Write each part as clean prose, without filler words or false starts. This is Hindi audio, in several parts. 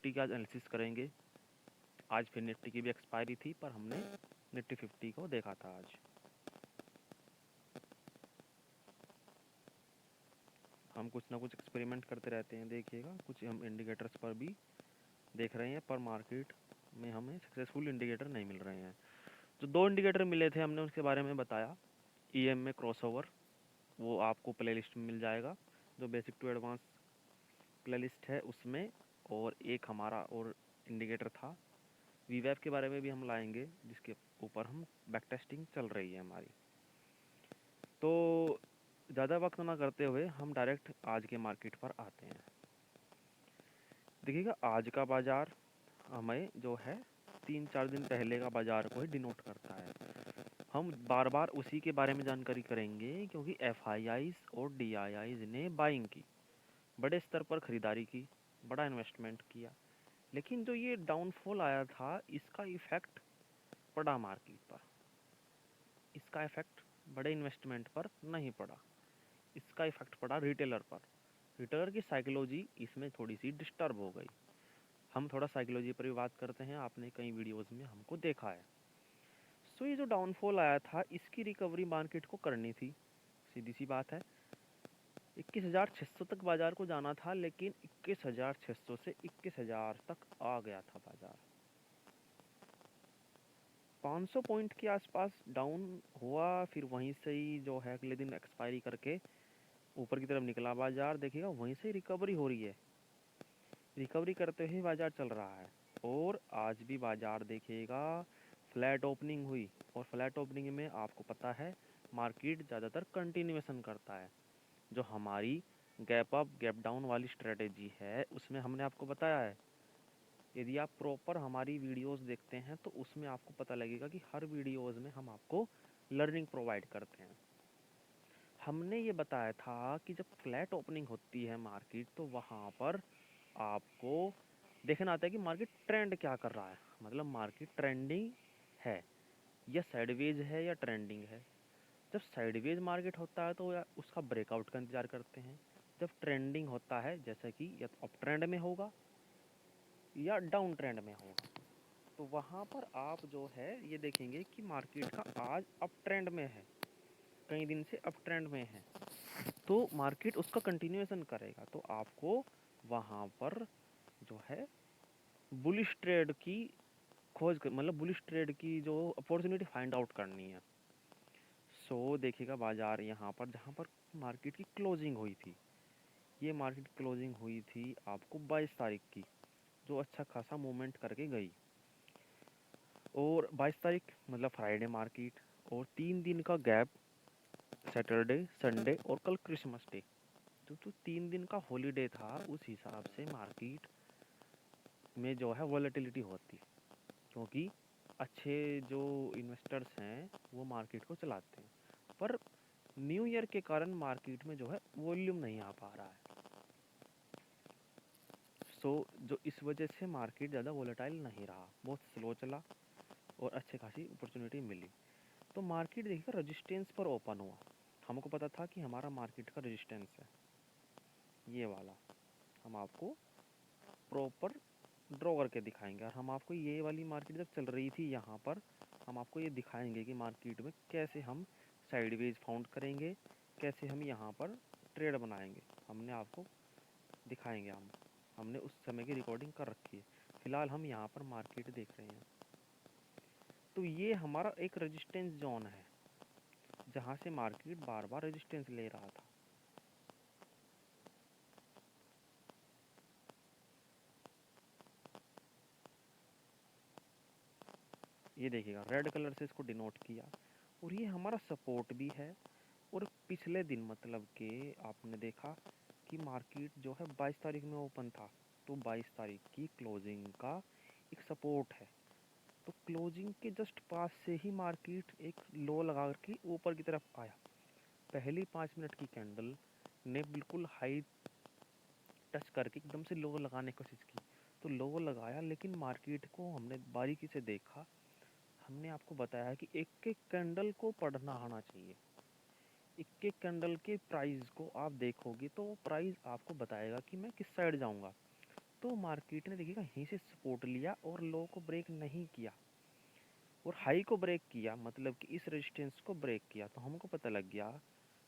निफ्टी का एनालिसिस करेंगे। आज फिर निफ्टी की भी एक्सपायरी थी, पर हमने निफ्टी 50 को देखा था आज। हम कुछ ना कुछ एक्सपेरिमेंट करते रहते हैं, देखिएगा कुछ हम इंडिकेटर्स पर भी देख रहे हैं, पर मार्केट में हमें सक्सेसफुल इंडिकेटर नहीं मिल रहे हैं। जो 2 इंडिकेटर मिले थे हमने उसके बारे में बताया। EM में क्रॉसओवर, वो आपको प्लेलिस्ट में मिल जाएगा, जो बेसिक टू एडवांस प्लेलिस्ट है उसमें। और एक हमारा और इंडिकेटर था वीवैप के बारे में भी हम लाएंगे, जिसके ऊपर हम बैक टेस्टिंग चल रही है हमारी। तो ज़्यादा वक्त ना करते हुए हम डायरेक्ट आज के मार्केट पर आते हैं। देखिएगा आज का बाज़ार हमें जो है 3-4 दिन पहले का बाज़ार को ही डिनोट करता है। हम बार बार उसी के बारे में जानकारी करेंगे, क्योंकि FIIs और DIIs ने बाइंग की, बड़े स्तर पर ख़रीदारी की, बड़ा इन्वेस्टमेंट किया। लेकिन जो ये डाउनफॉल आया था, इसका इफ़ेक्ट पड़ा मार्केट पर। इसका इफ़ेक्ट बड़े इन्वेस्टमेंट पर नहीं पड़ा, इसका इफ़ेक्ट पड़ा रिटेलर पर। रिटेलर की साइकोलॉजी इसमें थोड़ी सी डिस्टर्ब हो गई। हम थोड़ा साइकोलॉजी पर भी बात करते हैं, आपने कई वीडियोज़ में हमको देखा है। सो ये जो डाउनफॉल आया था, इसकी रिकवरी मार्केट को करनी थी, सीधी सी बात है। 21,600 तक बाज़ार को जाना था, लेकिन 21,600 से 21,000 तक आ गया था बाज़ार। 500 पॉइंट के आसपास डाउन हुआ, फिर वहीं से ही जो है अगले दिन एक्सपायरी करके ऊपर की तरफ निकला बाज़ार। देखिएगा वहीं से रिकवरी हो रही है, रिकवरी करते हुए बाज़ार चल रहा है। और आज भी बाज़ार देखिएगा फ्लैट ओपनिंग हुई, और फ्लैट ओपनिंग में आपको पता है मार्केट ज़्यादातर कंटिन्यूएशन करता है। जो हमारी गैप अप गैप डाउन वाली स्ट्रेटेजी है, उसमें हमने आपको बताया है, यदि आप प्रॉपर हमारी वीडियोस देखते हैं तो उसमें आपको पता लगेगा कि हर वीडियोस में हम आपको लर्निंग प्रोवाइड करते हैं। हमने ये बताया था कि जब फ्लैट ओपनिंग होती है मार्केट, तो वहाँ पर आपको देखना आता है कि मार्केट ट्रेंड क्या कर रहा है, मतलब मार्केट ट्रेंडिंग है या साइडवेज है या ट्रेंडिंग है। जब साइडवेज मार्केट होता है तो उसका ब्रेकआउट का इंतज़ार करते हैं। जब ट्रेंडिंग होता है, जैसे कि या तो अप ट्रेंड में होगा या डाउन ट्रेंड में होगा, तो वहाँ पर आप जो है ये देखेंगे कि मार्केट का आज अप ट्रेंड में है, कई दिन से अप ट्रेंड में है, तो मार्केट उसका कंटिन्यूएशन करेगा। तो आपको वहाँ पर जो है बुलिश ट्रेड की खोज कर, मतलब बुलिश ट्रेड की जो अपॉर्चुनिटी फाइंड आउट करनी है। सो देखिएगा बाज़ार यहाँ पर जहाँ पर मार्केट की क्लोजिंग हुई थी, ये मार्केट क्लोजिंग हुई थी आपको 22 तारीख की, जो अच्छा खासा मूवमेंट करके गई। और 22 तारीख मतलब फ्राइडे मार्केट, और 3 दिन का गैप, सैटरडे, संडे और कल क्रिसमस डे, तो 3 दिन का हॉलीडे था, उस हिसाब से मार्केट में जो है वॉलेटिलिटी होती, क्योंकि अच्छे जो इन्वेस्टर्स हैं वो मार्केट को चलाते हैं। पर न्यू ईयर के कारण मार्केट में जो है वॉल्यूम नहीं आ पा रहा है। सो जो इस वजह से मार्केट ज़्यादा वॉलेटाइल नहीं रहा, बहुत स्लो चला और अच्छी खासी अपॉर्चुनिटी मिली। तो मार्केट देखिएगा रेजिस्टेंस पर ओपन हुआ। हमको पता था कि हमारा मार्केट का रेजिस्टेंस है ये वाला, हम आपको प्रॉपर ड्रॉ करके दिखाएंगे। और हम आपको ये वाली मार्केट जब चल रही थी यहाँ पर, हम आपको ये दिखाएंगे कि मार्केट में कैसे हम साइडवेज फाउंड करेंगे, कैसे हम यहाँ पर ट्रेड बनाएंगे, हमने आपको दिखाएंगे। हमने उस समय की रिकॉर्डिंग कर रखी है। फ़िलहाल हम यहाँ पर मार्केट देख रहे हैं, तो ये हमारा एक रेजिस्टेंस जोन है, जहाँ से मार्केट बार बार रेजिस्टेंस ले रहा था। ये देखिएगा रेड कलर से इसको डिनोट किया, और ये हमारा सपोर्ट भी है। और पिछले दिन मतलब कि आपने देखा कि मार्केट जो है 22 तारीख में ओपन था, तो 22 तारीख की क्लोजिंग का एक सपोर्ट है। तो क्लोजिंग के जस्ट पास से ही मार्केट एक लो लगा के ऊपर की तरफ आया। पहली 5 मिनट की कैंडल ने बिल्कुल हाई टच करके एकदम से लो लगाने की कोशिश की, तो लो लगाया, लेकिन मार्केट को हमने बारीकी से देखा। हमने आपको बताया कि एक एक कैंडल को पढ़ना आना चाहिए। एक एक कैंडल के प्राइस को आप देखोगे तो प्राइस आपको बताएगा कि मैं किस साइड जाऊंगा। तो तो मार्केट ने देखिएगा यहीं से सपोर्ट लिया और लो को ब्रेक नहीं किया और हाई को ब्रेक किया, मतलब कि इस रेजिस्टेंस को ब्रेक किया। तो हमको पता लग गया,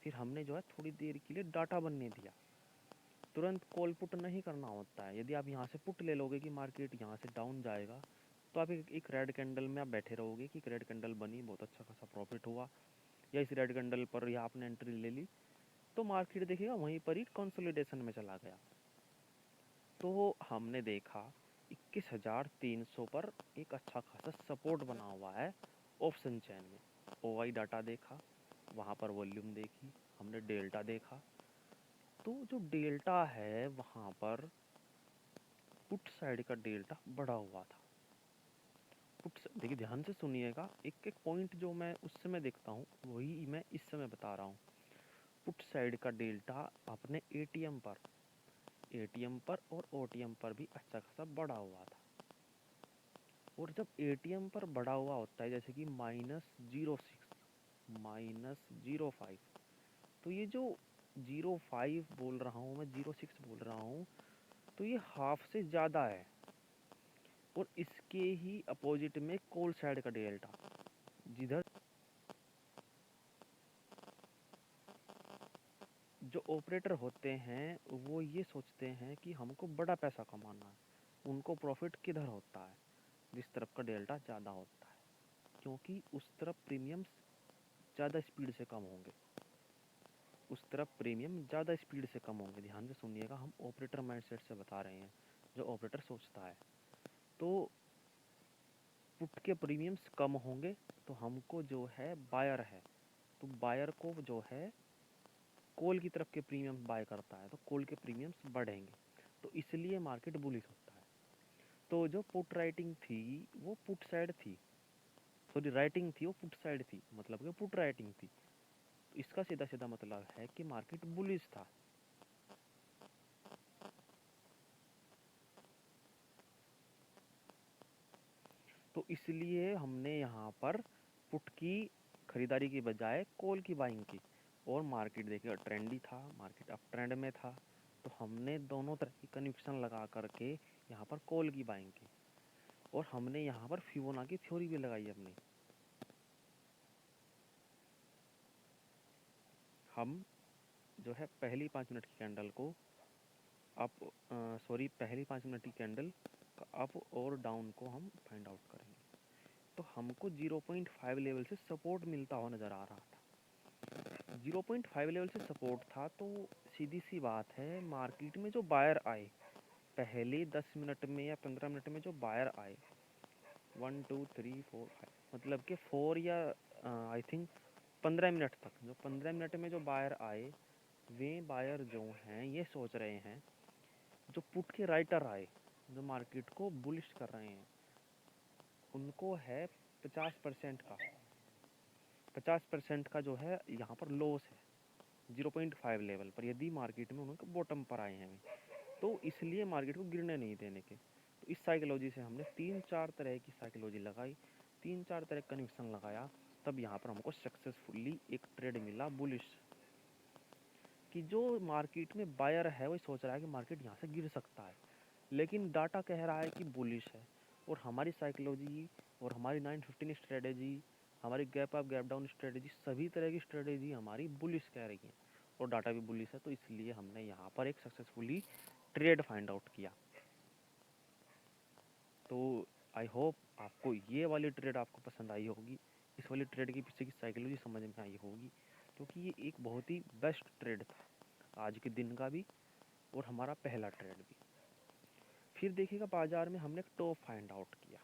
फिर हमने जो है थोड़ी देर के लिए डाटा बनने दिया। तुरंत कॉल पुट नहीं करना होता है। यदि आप यहाँ से पुट ले लोगे कि मार्केट यहाँ से डाउन जाएगा, तो आप एक रेड कैंडल में आप बैठे रहोगे कि रेड कैंडल बनी, बहुत अच्छा खासा प्रॉफिट हुआ, या इस रेड कैंडल पर या आपने एंट्री ले ली, तो मार्केट देखिएगा वहीं पर ही कंसोलिडेशन में चला गया। तो हमने देखा 21,300 पर एक अच्छा खासा सपोर्ट बना हुआ है ऑप्शन चैन में। ओआई डाटा देखा, वहाँ पर वॉल्यूम देखी, हमने डेल्टा देखा। तो जो डेल्टा है वहाँ पर पुट साइड का डेल्टा बढ़ा हुआ था। पुट देखिए, ध्यान से सुनिएगा, एक एक पॉइंट जो मैं उस समय देखता हूँ वही मैं इस समय बता रहा हूँ। पुट साइड का डेल्टा अपने एटीएम पर और ओटीएम पर भी अच्छा खासा बढ़ा हुआ था। और जब एटीएम पर बढ़ा हुआ होता है, जैसे कि -0.6, -0.5, तो ये जो 0.5 बोल रहा हूँ मैं, 0.6 बोल रहा हूँ, तो ये हाफ से ज़्यादा है। और इसके ही अपोजिट में कॉल साइड का डेल्टा, जिधर जो ऑपरेटर होते हैं वो ये सोचते हैं कि हमको बड़ा पैसा कमाना है, उनको प्रॉफिट किधर होता है, जिस तरफ का डेल्टा ज़्यादा होता है, क्योंकि उस तरफ प्रीमियम्स ज़्यादा स्पीड से कम होंगे, उस तरफ प्रीमियम ज़्यादा स्पीड से कम होंगे। ध्यान से सुनिएगा, हम ऑपरेटर माइंडसेट से बता रहे हैं, जो ऑपरेटर सोचता है। तो पुट के प्रीमियम्स कम होंगे, तो हमको जो है बायर है, तो बायर को जो है कॉल की तरफ के प्रीमियम बाय करता है, तो कॉल के प्रीमियम्स बढ़ेंगे, तो इसलिए मार्केट बुलिश होता है। तो जो पुट राइटिंग थी वो पुट साइड थी, सॉरी राइटिंग थी वो पुट साइड थी, मतलब कि पुट राइटिंग थी। तो इसका सीधा सीधा मतलब है कि मार्केट बुलिश था। तो इसलिए हमने यहाँ पर पुट की खरीदारी की बजाय कॉल की बाइंग की, और मार्केट देखिएगा ट्रेंडी था, मार्केट अप ट्रेंड में था, तो हमने दोनों तरह की कन्विक्शन लगा करके यहाँ पर कॉल की बाइंग की, और हमने यहाँ पर फिबोनाची थ्योरी भी लगाई अपनी। हम जो है पहली 5 मिनट की कैंडल को अप, पहली 5 मिनट की कैंडल का अप और डाउन को हम फाइंड आउट करेंगे। तो हमको 0.5 लेवल से सपोर्ट मिलता हुआ नज़र आ रहा था। 0.5 लेवल से सपोर्ट था, तो सीधी सी बात है, मार्केट में जो बायर आए पहले 10 मिनट में या 15 मिनट में, जो बायर आए 1 2 3 4 5, मतलब कि 4 या आई थिंक 15 मिनट तक, जो 15 मिनट में जो बायर आए, वे बायर जो हैं ये सोच रहे हैं, जो पुट के राइटर आए जो मार्केट को बुलिश कर रहे हैं, उनको है 50% का 50% का जो है यहाँ पर लॉस है 0.5 लेवल पर, यदि मार्केट में उन्होंने बॉटम पर आए हैं, तो इसलिए मार्केट को गिरने नहीं देने के। तो इस साइकोलॉजी से हमने 3-4 तरह की साइकोलॉजी लगाई, 3-4 तरह का कन्विक्शन लगाया, तब यहाँ पर हमको सक्सेसफुली एक ट्रेड मिला बुलिश, कि जो मार्केट में बायर है वो सोच रहा है कि मार्केट यहाँ से गिर सकता है, लेकिन डाटा कह रहा है कि बुलिश है, और हमारी साइकोलॉजी और हमारी 915 स्ट्रेटेजी, हमारी gap up gap down strategy, सभी तरह की स्ट्रेटेजी हमारी बुलिश कह रही है, और डाटा भी बुलिश है, तो इसलिए हमने यहाँ पर एक सक्सेसफुली ट्रेड फाइंड आउट किया। तो आई होप आपको ये वाली ट्रेड आपको पसंद आई होगी, इस वाली ट्रेड के पीछे की साइकोलॉजी समझ में आई होगी, क्योंकि ये एक बहुत ही बेस्ट ट्रेड था आज के दिन का भी, और हमारा पहला ट्रेड भी। फिर देखिएगा बाजार में हमने एक टॉप फाइंड आउट किया,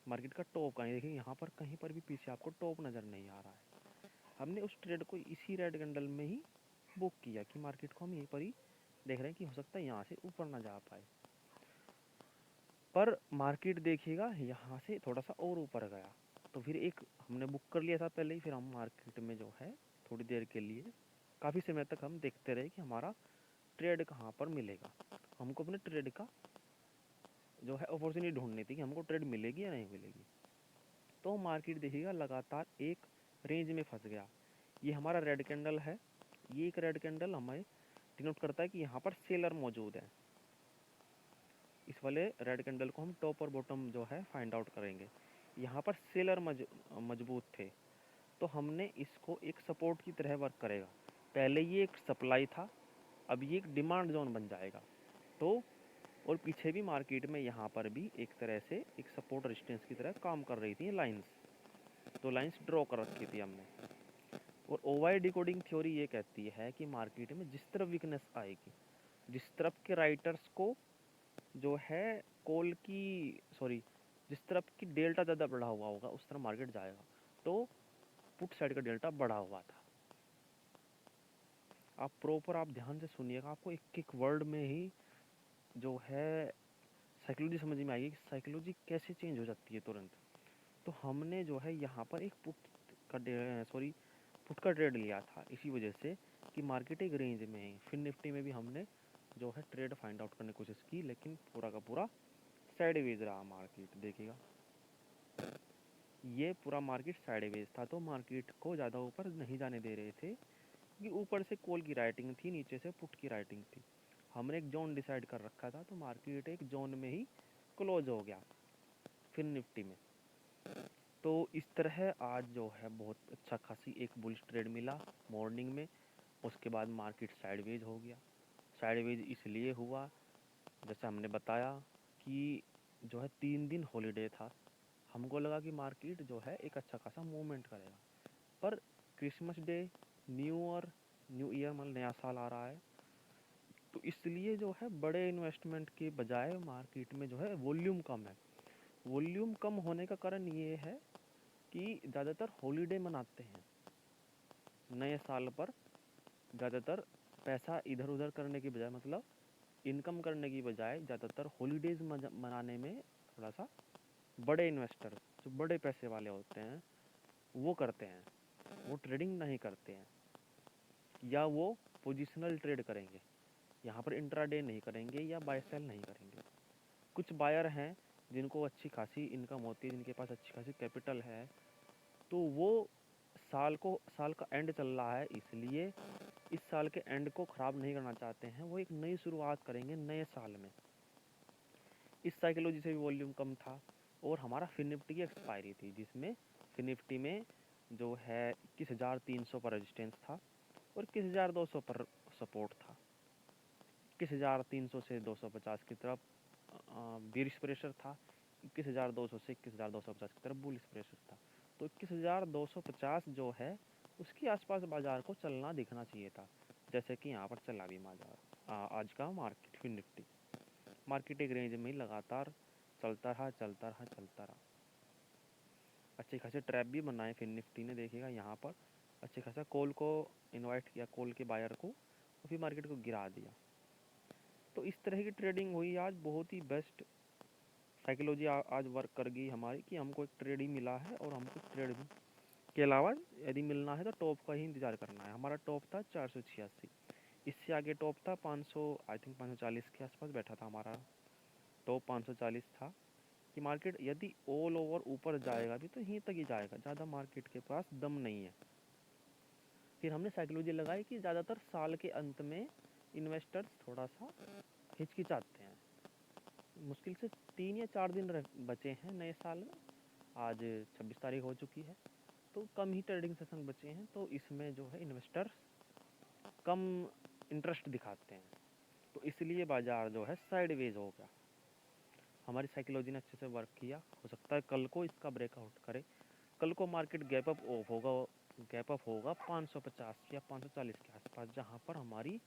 मार्केट का टॉप कहीं देखिए, यहाँ पर कहीं पर भी पीछे आपको टॉप नज़र नहीं आ रहा है। हमने उस ट्रेड को इसी रेड कैंडल में ही बुक किया कि मार्केट को हम यहीं पर ही देख रहे हैं कि हो सकता है यहाँ से ऊपर ना जा पाए, पर मार्केट देखिएगा यहाँ से थोड़ा सा और ऊपर गया, तो फिर एक हमने बुक कर लिया था पहले ही, फिर हम मार्केट में जो है थोड़ी देर के लिए काफ़ी समय तक हम देखते रहे कि हमारा ट्रेड कहाँ पर मिलेगा। हमको अपने ट्रेड का जो है अपॉर्चुनिटी ढूंढनी थी कि हमको ट्रेड मिलेगी या नहीं मिलेगी। तो मार्केट देखिएगा लगातार एक रेंज में फंस गया। ये हमारा रेड कैंडल है, ये एक रेड कैंडल हमें डिनोट करता है कि यहाँ पर सेलर मौजूद है, इस वाले रेड कैंडल को हम टॉप और बॉटम जो है फाइंड आउट करेंगे। यहाँ पर सेलर मजबूत थे, तो हमने इसको एक सपोर्ट की तरह वर्क करेगा। पहले ये एक सप्लाई था, अब ये एक डिमांड जोन बन जाएगा। तो और पीछे भी मार्केट में यहाँ पर भी एक तरह से एक सपोर्ट रेजिस्टेंस की तरह काम कर रही थी लाइंस। तो लाइंस ड्रॉ कर रखी थी हमने। और ओवाई डिकोडिंग थ्योरी ये कहती है कि मार्केट में जिस तरफ वीकनेस आएगी, जिस तरफ के राइटर्स को जो है कॉल की जिस तरफ की डेल्टा ज़्यादा बढ़ा हुआ होगा उस तरफ मार्केट जाएगा। तो पुट साइड का डेल्टा बढ़ा हुआ था। आप ध्यान से सुनिएगा, आपको एक एक वर्ड में ही जो है साइकोलॉजी समझ में आएगी कि साइकोलॉजी कैसे चेंज हो जाती है तुरंत। तो हमने जो है यहाँ पर एक पुट का ट्रेड लिया था, इसी वजह से कि मार्केट एक रेंज में है। फिर निफ्टी में भी हमने जो है ट्रेड फाइंड आउट करने की कोशिश की, लेकिन पूरा का पूरा साइडवेज रहा मार्केट। देखिएगा ये पूरा मार्केट साइडवेज था, तो मार्केट को ज़्यादा ऊपर नहीं जाने दे रहे थे कि ऊपर से कॉल की राइटिंग थी, नीचे से पुट की राइटिंग थी। हमने एक जोन डिसाइड कर रखा था, तो मार्केट एक जोन में ही क्लोज हो गया फिर निफ्टी में। तो इस तरह आज जो है बहुत अच्छा खासी एक बुलिश ट्रेड मिला मॉर्निंग में। उसके बाद मार्केट साइडवेज हो गया। साइडवेज इसलिए हुआ, जैसे हमने बताया कि जो है 3 दिन हॉलीडे था, हमको लगा कि मार्केट जो है एक अच्छा खासा मूवमेंट करेगा। पर क्रिसमस डे, न्यू ईयर मतलब नया साल आ रहा है, तो इसलिए जो है बड़े इन्वेस्टमेंट के बजाय मार्केट में जो है वॉल्यूम कम है। वॉल्यूम कम होने का कारण ये है कि ज़्यादातर हॉलीडे मनाते हैं। नए साल पर ज़्यादातर पैसा इधर उधर करने की बजाय, मतलब इनकम करने की बजाय, ज़्यादातर हॉलीडेज़ मनाने में थोड़ा सा बड़े इन्वेस्टर जो बड़े पैसे वाले होते हैं वो करते हैं। वो ट्रेडिंग नहीं करते हैं, या वो पोजिशनल ट्रेड करेंगे। यहाँ पर इंट्राडे नहीं करेंगे या बाय सेल नहीं करेंगे। कुछ बायर हैं जिनको अच्छी खासी इनकम होती है, जिनके पास अच्छी खासी कैपिटल है, तो वो साल का एंड चल रहा है, इसलिए इस साल के एंड को ख़राब नहीं करना चाहते हैं। वो एक नई शुरुआत करेंगे नए साल में। इस साइकोलॉजी से भी वॉल्यूम कम था। और हमारा फिन निफ्टी की एक्सपायरी थी, जिसमें फिन निफ्टी में जो है 21,300 पर रेजिस्टेंस था और 21,200 पर सपोर्ट था। 21,300 से 250 की तरफ बेरिश प्रेशर था, 21,200 से 21,250 की तरफ बुलिश प्रेशर था। तो 21,250 जो है उसके आसपास बाजार को चलना दिखना चाहिए था, जैसे कि यहाँ पर चला भी बाजार। आज का मार्केट फिन निफ्टी मार्केट एक रेंज में लगातार चलता रहा। अच्छे खासे ट्रैप भी बनाए फिन निफ्टी ने। देखिएगा यहाँ पर अच्छे खासा कॉल को इनवाइट किया, कॉल के बायर को, और फिर मार्केट को गिरा दिया। तो इस तरह की ट्रेडिंग हुई आज। बहुत ही बेस्ट साइकोलॉजी आज वर्क कर गई हमारी कि हमको एक ट्रेड ही मिला है, और हमको ट्रेड भी के अलावा यदि मिलना है तो टॉप का ही इंतज़ार करना है। हमारा टॉप था 486, इससे आगे टॉप था 500, आई थिंक 540 के आसपास बैठा था हमारा टॉप। 540 था कि मार्केट यदि ऑल ओवर ऊपर जाएगा भी तो यहीं तक ही जाएगा, ज़्यादा मार्केट के पास दम नहीं है। फिर हमने साइकोलॉजी लगाई कि ज़्यादातर साल के अंत में इन्वेस्टर्स थोड़ा सा हिचकिचाते हैं। मुश्किल से 3 या 4 दिन बचे हैं नए साल में। आज 26 तारीख हो चुकी है, तो कम ही ट्रेडिंग सेशन बचे हैं, तो इसमें जो है इन्वेस्टर्स कम इंटरेस्ट दिखाते हैं, तो इसलिए बाज़ार जो है साइडवेज हो गया। हमारी साइकोलॉजी ने अच्छे से वर्क किया। हो सकता है कल को इसका ब्रेकआउट करे। कल को मार्केट गैप अप होगा 550 या 540 के आसपास, जहाँ पर हमारी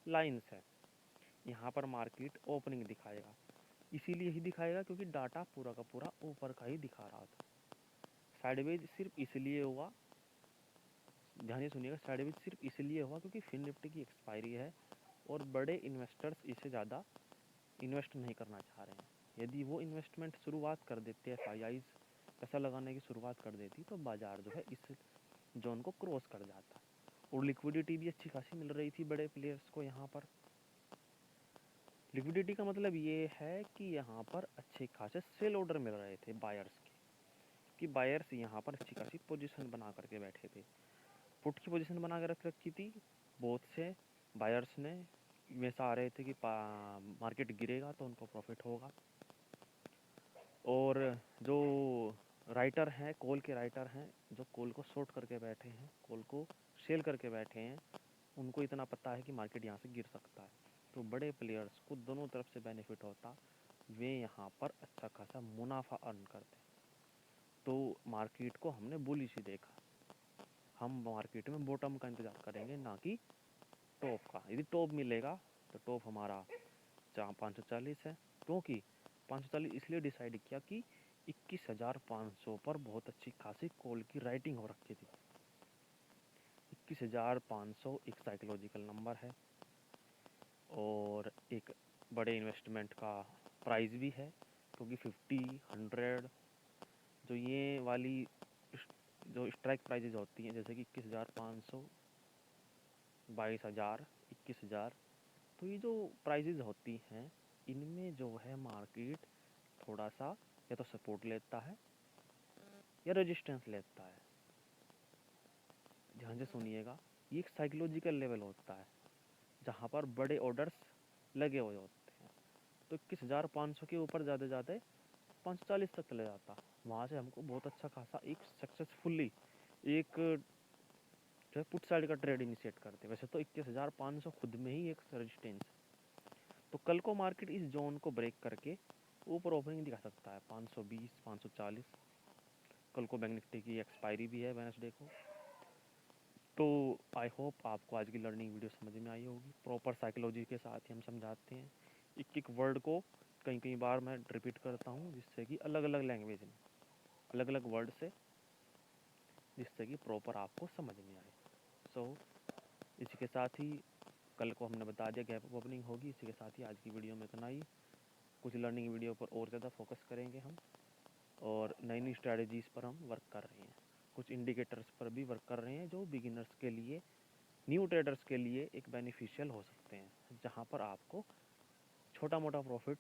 लाइंस है। यहाँ पर मार्केट ओपनिंग दिखाएगा, इसीलिए ही दिखाएगा क्योंकि डाटा पूरा का पूरा ऊपर का ही दिखा रहा था। साइडवेज सिर्फ इसलिए हुआ, ध्यान से सुनिएगा, साइडवेज सिर्फ इसलिए हुआ क्योंकि फिन निफ्टी की एक्सपायरी है और बड़े इन्वेस्टर्स इसे ज़्यादा इन्वेस्ट नहीं करना चाह रहे हैं। यदि वो इन्वेस्टमेंट शुरुआत कर देते, FIIs पैसा लगाने की शुरुआत कर देती, तो बाज़ार जो है इस जोन को क्रॉस कर जाता। और लिक्विडिटी भी अच्छी खासी मिल रही थी बड़े प्लेयर्स को। यहाँ पर लिक्विडिटी का मतलब ये है कि यहाँ पर अच्छे खासे सेल ऑर्डर मिल रहे थे बायर्स के, कि बायर्स यहाँ पर अच्छी खासी पोजीशन बना करके बैठे थे। पुट की पोजीशन बना कर रख रखी थी बहुत से बायर्स ने, में से आ रहे थे कि मार्केट गिरेगा तो उनको प्रॉफिट होगा। और जो राइटर हैं, कॉल के राइटर हैं, जो कॉल को शॉर्ट करके बैठे हैं, कॉल को सेल करके बैठे हैं, उनको इतना पता है कि मार्केट यहाँ से गिर सकता है। तो बड़े प्लेयर्स को दोनों तरफ से बेनिफिट होता, वे यहाँ पर अच्छा खासा मुनाफा अर्न करते। तो मार्केट को हमने बुलिश ही देखा। हम मार्केट में बॉटम का इंतज़ार करेंगे, ना कि टॉप का। यदि टॉप मिलेगा तो टॉप हमारा 540 है, क्योंकि 540 इसलिए डिसाइड किया कि 21,500 पर बहुत अच्छी खासी कॉल की राइटिंग हो रखी थी। 21,500 एक साइकोलॉजिकल नंबर है और एक बड़े इन्वेस्टमेंट का प्राइस भी है, क्योंकि 50, 100 जो ये वाली जो स्ट्राइक प्राइजेज होती हैं, जैसे कि 21,500, 22,000, 21,000, तो ये जो प्राइजेज होती हैं, इनमें जो है मार्केट थोड़ा सा या तो सपोर्ट लेता है या रेजिस्टेंस लेता है। ध्यान से सुनिएगा, ये एक साइकोलॉजिकल लेवल होता है जहाँ पर बड़े ऑर्डर्स लगे हुए होते हैं। तो 21,500 के ऊपर ज़्यादा ज़्यादा 540 तक चले जाता, वहाँ से हमको बहुत अच्छा खासा एक सक्सेसफुली एक जो है पुट साइड का ट्रेड इनिशिएट करते। वैसे तो 21,500 खुद में ही एक रेजिस्टेंस है। तो कल को मार्केट इस जोन को ब्रेक करके ऊपर ओपनिंग दिखा सकता है 520, 540। कल को बैंक निफ्टी की एक्सपायरी भी है वेडनेसडे को। तो आई होप आपको आज की लर्निंग वीडियो समझ में आई होगी। प्रॉपर साइकोलॉजी के साथ ही हम समझाते हैं। एक एक वर्ड को कई कई बार मैं रिपीट करता हूँ, जिससे कि अलग अलग लैंग्वेज में अलग अलग वर्ड से, जिससे कि प्रॉपर आपको समझ में आए। सो इसी के साथ ही कल को हमने बता दिया गैप ओपनिंग होगी। इसी के साथ ही आज की वीडियो में इतना ही। कुछ लर्निंग वीडियो पर और ज़्यादा फोकस करेंगे हम, और नई नई स्ट्रैटेजीज़ पर हम वर्क कर रहे हैं। कुछ इंडिकेटर्स पर भी वर्क कर रहे हैं जो बिगिनर्स के लिए, न्यू ट्रेडर्स के लिए एक बेनिफिशियल हो सकते हैं, जहां पर आपको छोटा मोटा प्रॉफिट